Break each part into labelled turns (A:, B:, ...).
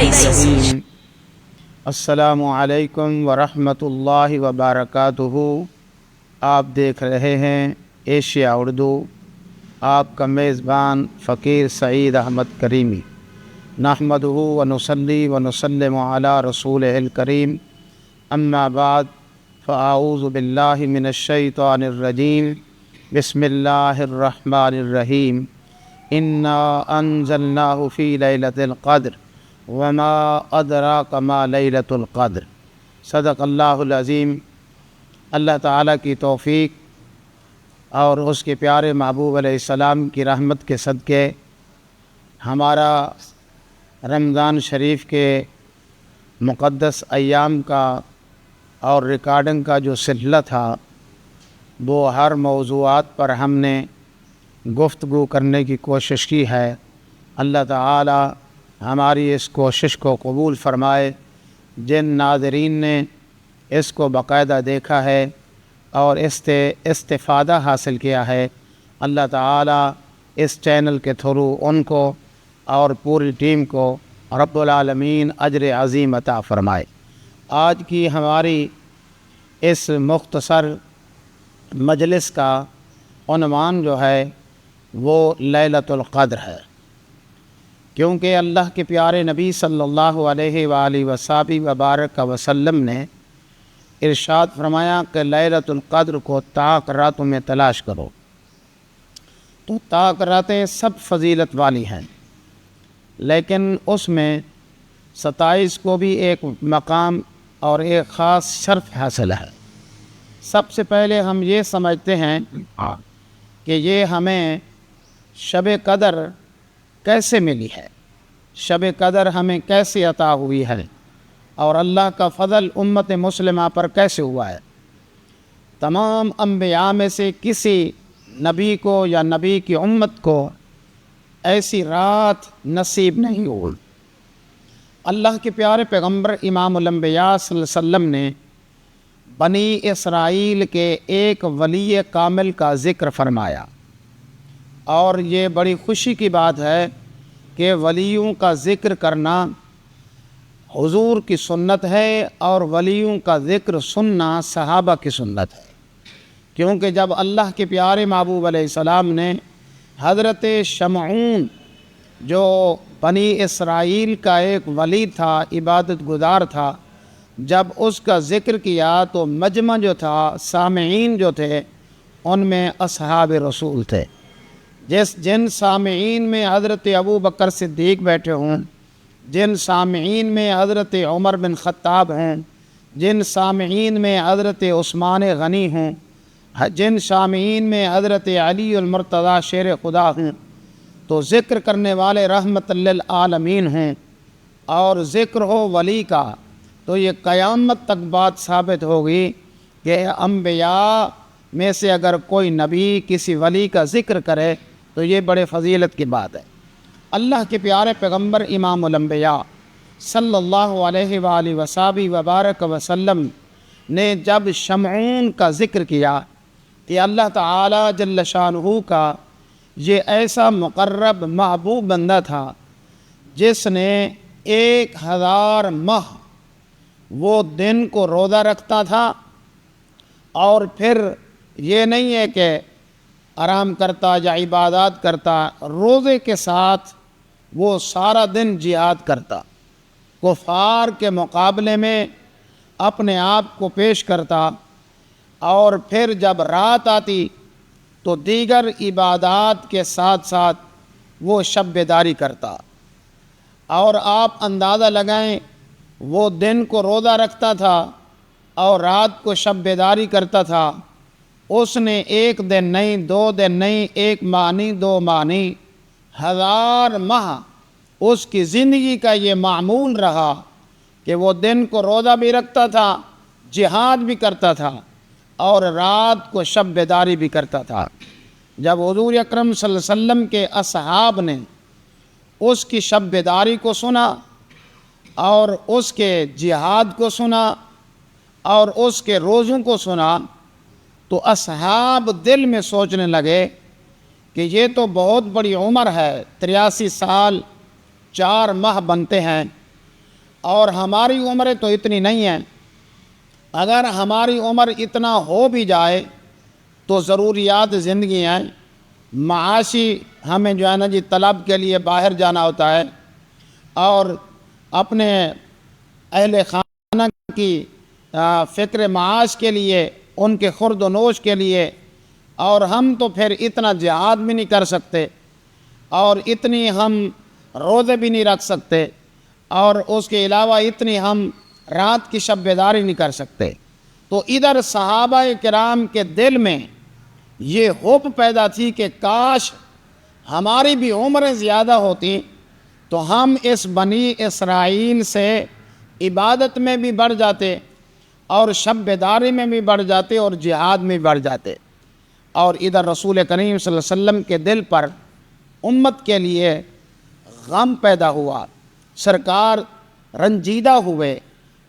A: الرحیم۔ السلام علیکم ورحمۃ اللہ وبرکاتہ۔ آپ دیکھ رہے ہیں ایشیا اردو، آپ کا میزبان فقیر سعید احمد کریمی۔ نحمدہ ونصلی ونسلم علی رسولہ الکریم، اما بعد فاعوذ باللہ من الشیطان الرجیم، بسم اللہ الرحمن الرحیم۔ انا انزلناہ فی لیلۃ القدر وما ادراک ما لیلۃ القدر۔ صدق اللہ العظیم۔ اللہ تعالیٰ کی توفیق اور اس کے پیارے محبوب علیہ السلام کی رحمت کے صدقے ہمارا رمضان شریف کے مقدس ایام کا اور ریکارڈنگ کا جو سلسلہ تھا، وہ ہر موضوعات پر ہم نے گفتگو کرنے کی کوشش کی ہے۔ اللہ تعالی ہماری اس کوشش کو قبول فرمائے۔ جن ناظرین نے اس کو باقاعدہ دیکھا ہے اور استفادہ حاصل کیا ہے، اللہ تعالی اس چینل کے تھرو ان کو اور پوری ٹیم کو رب العالمین اجر عظیم عطا فرمائے۔ آج کی ہماری اس مختصر مجلس کا عنوان جو ہے وہ لیلۃ القدر ہے، کیونکہ اللہ کے پیارے نبی صلی اللہ علیہ وآلہ وبارک وسلم نے ارشاد فرمایا کہ لیلۃ القدر کو طاق راتوں میں تلاش کرو۔ تو طاق راتیں سب فضیلت والی ہیں، لیکن اس میں 27 کو بھی ایک مقام اور ایک خاص شرف حاصل ہے۔ سب سے پہلے ہم یہ سمجھتے ہیں کہ یہ ہمیں شب قدر کیسے ملی ہے، شب قدر ہمیں کیسے عطا ہوئی ہے، اور اللہ کا فضل امت مسلمہ پر کیسے ہوا ہے۔ تمام انبیاء میں سے کسی نبی کو یا نبی کی امت کو ایسی رات نصیب نہیں ہوئی۔ اللہ کے پیارے پیغمبر امام الانبیاء صلی اللہ علیہ وسلم نے بنی اسرائیل کے ایک ولی کامل کا ذکر فرمایا، اور یہ بڑی خوشی کی بات ہے کہ ولیوں کا ذکر کرنا حضور کی سنت ہے، اور ولیوں کا ذکر سننا صحابہ کی سنت ہے۔ کیونکہ جب اللہ کے پیارے محبوب علیہ السلام نے حضرت شمعون جو بنی اسرائیل کا ایک ولی تھا، عبادت گزار تھا، جب اس کا ذکر کیا تو مجمع جو تھا، سامعین جو تھے، ان میں اصحاب رسول تھے۔ جن سامعین میں حضرت ابو بکر صدیق بیٹھے ہوں، جن سامعین میں حضرت عمر بن خطاب ہیں، جن سامعین میں حضرت عثمان غنی ہوں، جن سامعین میں حضرت علی المرتضیٰ شیر خدا ہیں، تو ذکر کرنے والے رحمت للعالمین ہیں، اور ذکر ہو ولی کا تو یہ قیامت تک بات ثابت ہوگی کہ انبیاء میں سے اگر کوئی نبی کسی ولی کا ذکر کرے تو یہ بڑے فضیلت کی بات ہے۔ اللہ کے پیارے پیغمبر امام الانبیاء صلی اللہ علیہ وآلہ وبارک وسلم نے جب شمعون کا ذکر کیا کہ اللہ تعالی جل شانہ کا یہ ایسا مقرب محبوب بندہ تھا جس نے 1000 ماہ وہ دن کو روزہ رکھتا تھا، اور پھر یہ نہیں ہے کہ آرام کرتا یا عبادات کرتا، روزے کے ساتھ وہ سارا دن جہاد کرتا، کفار کے مقابلے میں اپنے آپ کو پیش کرتا، اور پھر جب رات آتی تو دیگر عبادات کے ساتھ ساتھ وہ شب بیداری کرتا۔ اور آپ اندازہ لگائیں، وہ دن کو روزہ رکھتا تھا اور رات کو شب بیداری کرتا تھا۔ اس نے 1 دن نہیں، 2 دن نہیں، 1 ماہ نہیں، 2 ماہ نہیں، 1000 ماہ اس کی زندگی کا یہ معمول رہا کہ وہ دن کو روزہ بھی رکھتا تھا، جہاد بھی کرتا تھا، اور رات کو شب بیداری بھی کرتا تھا۔ جب حضور اکرم صلی اللہ علیہ وسلم کے اصحاب نے اس کی شب بیداری کو سنا، اور اس کے جہاد کو سنا، اور اس کے روزوں کو سنا، تو اصحاب دل میں سوچنے لگے کہ یہ تو بہت بڑی عمر ہے، 83 سال 4 ماہ بنتے ہیں، اور ہماری عمریں تو اتنی نہیں ہیں، اگر ہماری عمر اتنا ہو بھی جائے تو ضروریات زندگی ہیں، معاشی ہمیں جو ہے نا جی طلب کے لیے باہر جانا ہوتا ہے، اور اپنے اہل خانہ کی فکر معاش کے لیے، ان کے خورد و نوش کے لیے، اور ہم تو پھر اتنا جہاد بھی نہیں کر سکتے، اور اتنی ہم روزے بھی نہیں رکھ سکتے، اور اس کے علاوہ اتنی ہم رات کی شب بیداری نہیں کر سکتے۔ تو ادھر صحابہ کرام کے دل میں یہ ہوپ پیدا تھی کہ کاش ہماری بھی عمریں زیادہ ہوتی تو ہم اس بنی اسرائیل سے عبادت میں بھی بڑھ جاتے، اور شب بیداری میں بھی بڑھ جاتے، اور جہاد میں بھی بڑھ جاتے۔ اور ادھر رسول کریم صلی اللہ علیہ وسلم کے دل پر امت کے لیے غم پیدا ہوا، سرکار رنجیدہ ہوئے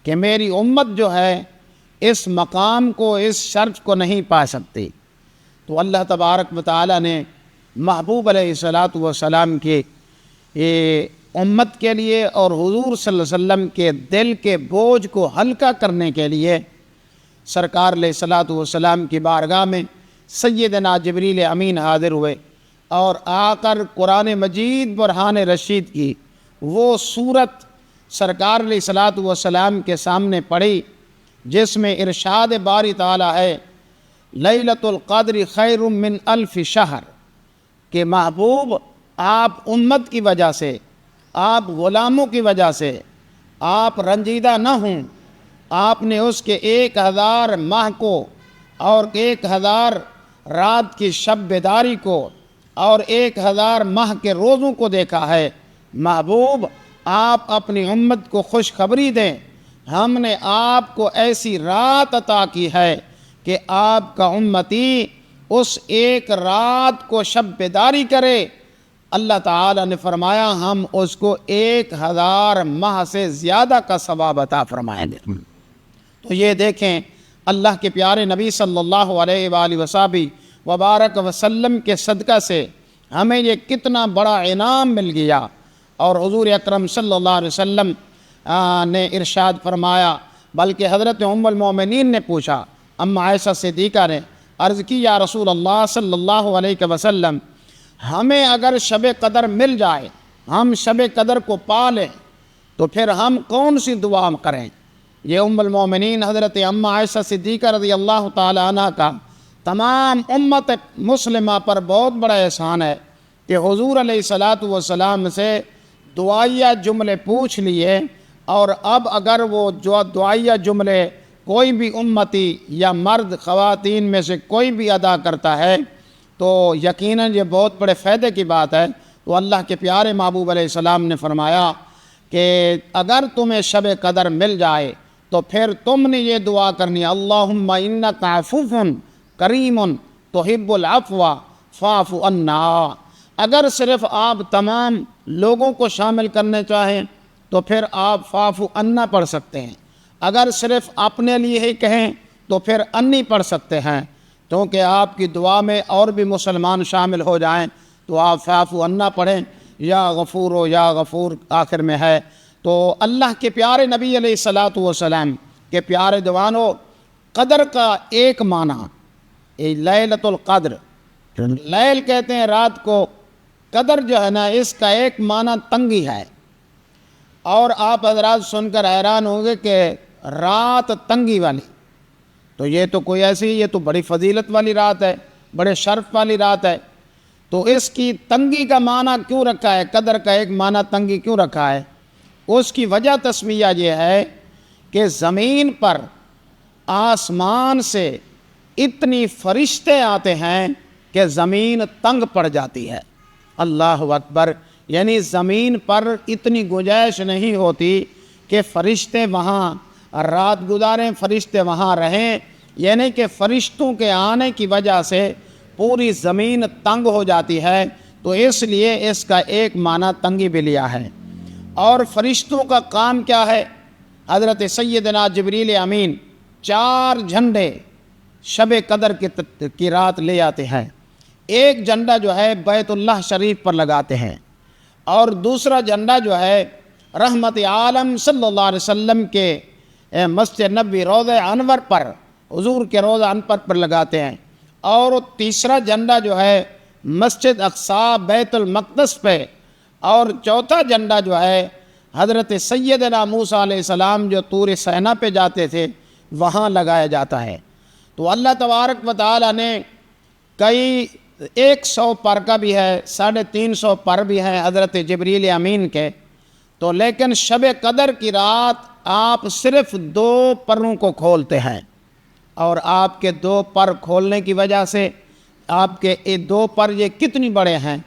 A: کہ میری امت جو ہے اس مقام کو، اس شرف کو نہیں پا سکتی۔ تو اللہ تبارک و تعالی نے محبوب علیہ الصلاۃ والسلام کی امت کے لیے اور حضور صلی اللہ علیہ وسلم کے دل کے بوجھ کو ہلکا کرنے کے لیے سرکار علیہ الصلاۃ والسلام کی بارگاہ میں سیدنا جبریل امین حاضر ہوئے، اور آ کر قرآن مجید برہان رشید کی وہ صورت سرکار علیہ الصلاۃ والسلام کے سامنے پڑھی جس میں ارشاد باری تعالی ہے لیلۃ القدر خیر من الف شہر، کہ محبوب آپ امت کی وجہ سے، آپ غلاموں کی وجہ سے آپ رنجیدہ نہ ہوں، آپ نے اس کے 1000 ماہ کو اور 1000 رات کی شب بیداری کو اور 1000 ماہ کے روزوں کو دیکھا ہے۔ محبوب آپ اپنی امت کو خوشخبری دیں، ہم نے آپ کو ایسی رات عطا کی ہے کہ آپ کا امتی اس ایک رات کو شب بیداری کرے۔ اللہ تعالی نے فرمایا ہم اس کو 1000 ماہ سے زیادہ کا ثواب عطا فرمائیں گے۔ تو یہ دیکھیں اللہ کے پیارے نبی صلی اللہ علیہ وآلہ وصحبہ وبارک وسلم کے صدقہ سے ہمیں یہ کتنا بڑا انعام مل گیا۔ اور حضور اکرم صلی اللہ علیہ وسلم نے ارشاد فرمایا، بلکہ حضرت ام المومنین نے پوچھا، اما عائشہ صدیقہ نے عرض کی یا رسول اللہ صلی اللہ علیہ وسلم، ہمیں اگر شب قدر مل جائے، ہم شب قدر کو پا لیں تو پھر ہم کون سی دعا کریں؟ یہ ام المومنین حضرت اما عائشہ صدیقہ رضی اللہ تعالی عنہ کا تمام امت مسلمہ پر بہت بڑا احسان ہے کہ حضور علیہ الصلاۃ والسلام سے دعائیہ جملے پوچھ لیے، اور اب اگر وہ جو دعائیہ جملے کوئی بھی امتی یا مرد خواتین میں سے کوئی بھی ادا کرتا ہے تو یقیناً یہ بہت بڑے فائدے کی بات ہے۔ تو اللہ کے پیارے محبوب علیہ السلام نے فرمایا کہ اگر تمہیں شب قدر مل جائے تو پھر تم نے یہ دعا کرنی، اللہم انک عفو کریم تحب العفو فاعف عنا۔ اگر صرف آپ تمام لوگوں کو شامل کرنے چاہیں تو پھر آپ فاعف عنا پڑھ سکتے ہیں، اگر صرف اپنے لیے ہی کہیں تو پھر انی پڑھ سکتے ہیں، کیونکہ آپ کی دعا میں اور بھی مسلمان شامل ہو جائیں تو آپ فاعف عنا پڑھیں، یا غفور و یا غفور آخر میں ہے۔ تو اللہ کے پیارے نبی علیہ الصلاۃ والسلام کے پیارے جوانوں، قدر کا ایک معنی لیلۃ القدر، لیل کہتے ہیں رات کو، قدر جو ہے نا اس کا ایک معنی تنگی ہے، اور آپ حضرات سن کر حیران ہوں گے کہ رات تنگی والی، تو یہ تو کوئی ایسی، یہ تو بڑی فضیلت والی رات ہے، بڑے شرف والی رات ہے، تو اس کی تنگی کا معنی کیوں رکھا ہے؟ قدر کا ایک معنی تنگی کیوں رکھا ہے؟ اس کی وجہ تسمیہ یہ ہے کہ زمین پر آسمان سے اتنی فرشتے آتے ہیں کہ زمین تنگ پڑ جاتی ہے۔ اللہ اکبر، یعنی زمین پر اتنی گنجائش نہیں ہوتی کہ فرشتے وہاں رات گزاریں، فرشتے وہاں رہیں، یعنی کہ فرشتوں کے آنے کی وجہ سے پوری زمین تنگ ہو جاتی ہے، تو اس لیے اس کا ایک معنی تنگی بھی لیا ہے۔ اور فرشتوں کا کام کیا ہے؟ حضرت سیدنا جبریل امین 4 جھنڈے شب قدر کی رات لے آتے ہیں۔ ایک جھنڈا جو ہے بیت اللہ شریف پر لگاتے ہیں، اور دوسرا جھنڈا جو ہے رحمت عالم صلی اللہ علیہ وسلم کے مسجد نبوی روضہ انور پر، حضور کے روضہ انور پر لگاتے ہیں، اور تیسرا جھنڈا جو ہے مسجد اقصی بیت المقدس پہ، اور چوتھا جھنڈا جو ہے حضرت سیدنا موسیٰ علیہ السلام جو طور سینا پہ جاتے تھے وہاں لگایا جاتا ہے۔ تو اللہ تبارک و تعالیٰ نے کئی 100 پر کا بھی ہے، 350 پر بھی ہیں حضرت جبریل امین کے، تو لیکن شب قدر کی رات آپ صرف 2 پروں کو کھولتے ہیں، اور آپ کے 2 پر کھولنے کی وجہ سے آپ کے یہ 2 پر یہ کتنی بڑے ہیں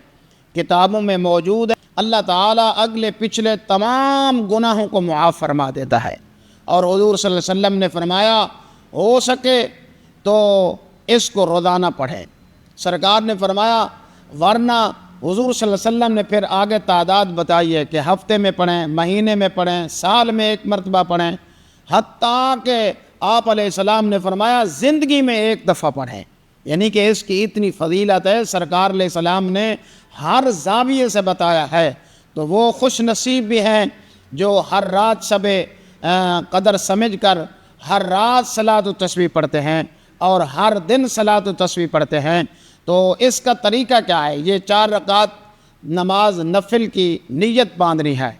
A: کتابوں میں موجود ہے۔ اللہ تعالیٰ اگلے پچھلے تمام گناہوں کو معاف فرما دیتا ہے، اور حضور صلی اللہ علیہ وسلم نے فرمایا ہو سکے تو اس کو روزانہ پڑھیں۔ سرکار نے فرمایا ورنہ حضور صلی اللہ علیہ وسلم نے پھر آگے تعداد بتائی ہے کہ ہفتے میں پڑھیں، مہینے میں پڑھیں، سال میں 1 مرتبہ پڑھیں، حتیٰ کہ آپ علیہ السلام نے فرمایا زندگی میں 1 دفعہ پڑھیں، یعنی کہ اس کی اتنی فضیلت ہے۔ سرکار علیہ السلام نے ہر زاویے سے بتایا ہے، تو وہ خوش نصیب بھی ہیں جو ہر رات شب قدر سمجھ کر ہر رات صلاۃ و تسبیح پڑھتے ہیں اور ہر دن صلاۃ و تسبیح پڑھتے ہیں۔ تو اس کا طریقہ کیا ہے؟ یہ 4 رکعت نماز نفل کی نیت باندھنی ہے،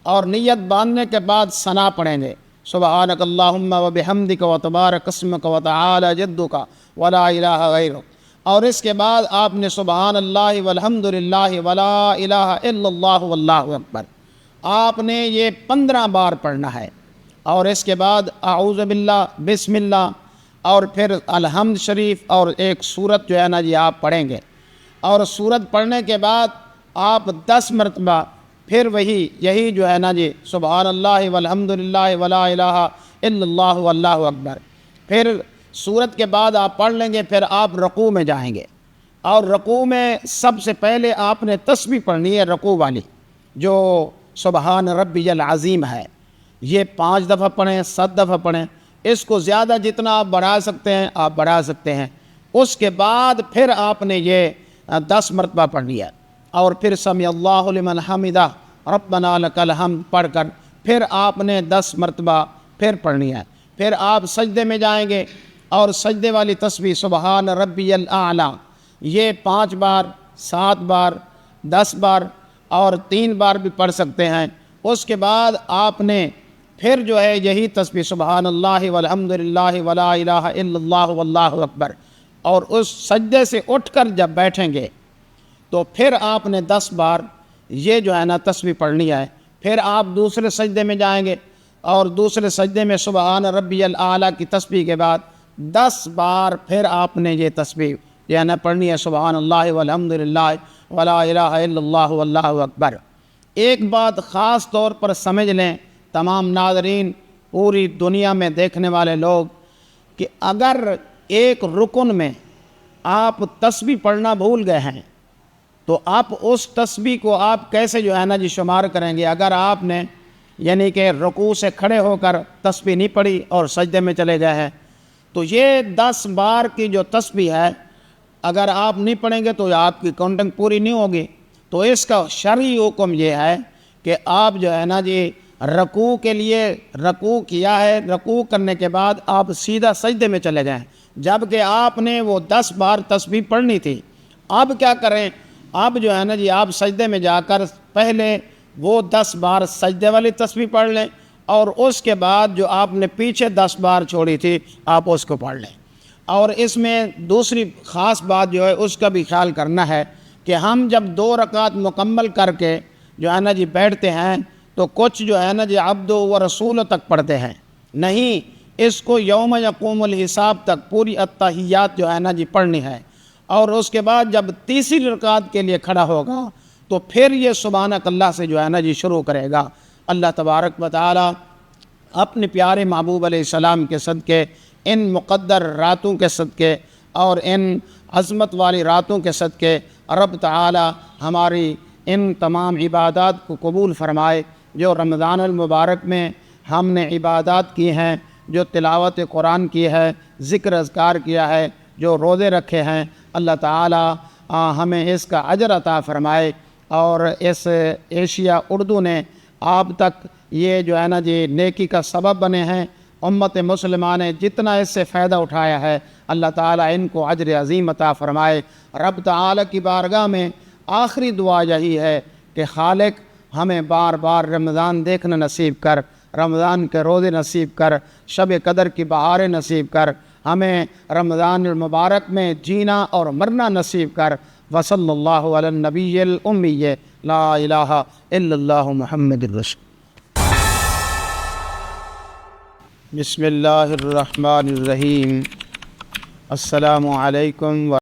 A: اور نیت باندھنے کے بعد ثنا پڑھیں گے، سبحانک اللہم و بحمدک و تبارک اسمک و تعالی جدک ولا الہ غیرک، اور اس کے بعد آپ نے سبحان اللہ والحمد للہ ولا الہ الا اللہ واللہ اکبر، آپ نے یہ 15 بار پڑھنا ہے، اور اس کے بعد اعوذ باللہ، بسم اللہ، اور پھر الحمد شریف، اور ایک سورت جو ہے نا جی آپ پڑھیں گے، اور سورت پڑھنے کے بعد آپ 10 مرتبہ پھر یہی جو ہے نا جی سبحان اللہ والحمد للہ ولا الہ الا اللہ واللہ اکبر، پھر سورت کے بعد آپ پڑھ لیں گے، پھر آپ رکوع میں جائیں گے، اور رکوع میں سب سے پہلے آپ نے تسبیح پڑھنی ہے رکوع والی، جو سبحان ربی العظیم ہے، یہ 5 دفعہ پڑھیں، 7 دفعہ پڑھیں، اس کو زیادہ جتنا آپ بڑھا سکتے ہیں آپ بڑھا سکتے ہیں۔ اس کے بعد پھر آپ نے یہ 10 مرتبہ پڑھنی ہے، اور پھر سمیع اللہ لمن حمدہ ربنا لک الحمد پڑھ کر پھر آپ نے 10 مرتبہ پھر پڑھنی ہے، پھر آپ سجدے میں جائیں گے، اور سجدے والی تسبیح سبحان ربی الاعلیٰ یہ 5 بار، 7 بار، 10 بار اور 3 بار بھی پڑھ سکتے ہیں۔ اس کے بعد آپ نے پھر جو ہے یہی تسبیح سبحان اللہ والحمد للہ ولا الہ الا اللہ واللہ اکبر، اور اس سجدے سے اٹھ کر جب بیٹھیں گے تو پھر آپ نے 10 بار یہ جو ہے نا تسبیح پڑھنی ہے، پھر آپ دوسرے سجدے میں جائیں گے، اور دوسرے سجدے میں سبحان ربی الاعلیٰ کی تسبیح کے بعد 10 بار پھر آپ نے یہ تسبیح جو ہے نا پڑھنی ہے سبحان اللہ والحمد للہ ولا الہ الا اللہ واللہ اکبر۔ ایک بات خاص طور پر سمجھ لیں تمام ناظرین، پوری دنیا میں دیکھنے والے لوگ، کہ اگر ایک رکن میں آپ تسبیح پڑھنا بھول گئے ہیں تو آپ اس تسبیح کو آپ کیسے جو ہے نا جی شمار کریں گے؟ اگر آپ نے یعنی کہ رکوع سے کھڑے ہو کر تسبیح نہیں پڑھی اور سجدے میں چلے گئے ہیں، تو یہ 10 بار کی جو تسبیح ہے اگر آپ نہیں پڑھیں گے تو آپ کی کاؤنٹنگ پوری نہیں ہوگی۔ تو اس کا شرعی حکم یہ ہے کہ آپ جو ہے نا جی رکوع کے لیے رکوع کیا ہے، رکوع کرنے کے بعد آپ سیدھا سجدے میں چلے جائیں، جبکہ آپ نے وہ 10 بار تسبیح پڑھنی تھی۔ اب کیا کریں؟ اب جو ہے نا جی آپ سجدے میں جا کر پہلے وہ 10 بار سجدے والی تسبیح پڑھ لیں، اور اس کے بعد جو آپ نے پیچھے 10 بار چھوڑی تھی آپ اس کو پڑھ لیں۔ اور اس میں دوسری خاص بات جو ہے اس کا بھی خیال کرنا ہے کہ ہم جب 2 رکعت مکمل کر کے جو ہے نا جی بیٹھتے ہیں تو کچھ جو ہے نا جی عبد و رسول تک پڑھتے ہیں، نہیں، اس کو یوم یقوم الحساب تک پوری التحیات جو ہے نا جی پڑھنی ہے، اور اس کے بعد جب تیسری رکعت کے لیے کھڑا ہوگا تو پھر یہ سبحانک اللہ سے جو ہے نا جی شروع کرے گا۔ اللہ تبارک و تعالی اپنے پیارے محبوب علیہ السلام کے صدقے، ان مقدر راتوں کے صدقے اور ان عظمت والی راتوں کے صدقے رب تعالی ہماری ان تمام عبادات کو قبول فرمائے۔ جو رمضان المبارک میں ہم نے عبادات کی ہیں، جو تلاوت قرآن کی ہے، ذکر اذکار کیا ہے، جو روزے رکھے ہیں، اللہ تعالی ہمیں اس کا اجر عطا فرمائے۔ اور اس ایشیا اردو نے آپ تک یہ جو ہے نا جی نیکی کا سبب بنے ہیں۔ امت مسلمہ نے جتنا اس سے فائدہ اٹھایا ہے، اللہ تعالیٰ ان کو اجر عظیم عطا فرمائے۔ رب تعالیٰ کی بارگاہ میں آخری دعا یہی ہے کہ خالق ہمیں بار بار رمضان دیکھنا نصیب کر، رمضان کے روزے نصیب کر، شب قدر کی بہاریں نصیب کر، ہمیں رمضان المبارک میں جینا اور مرنا نصیب کر۔ وصلی اللہ علی النبی الامی لا الہ الا اللہ محمد الرسول۔ بسم اللہ الرحمن الرحیم۔ السلام علیکم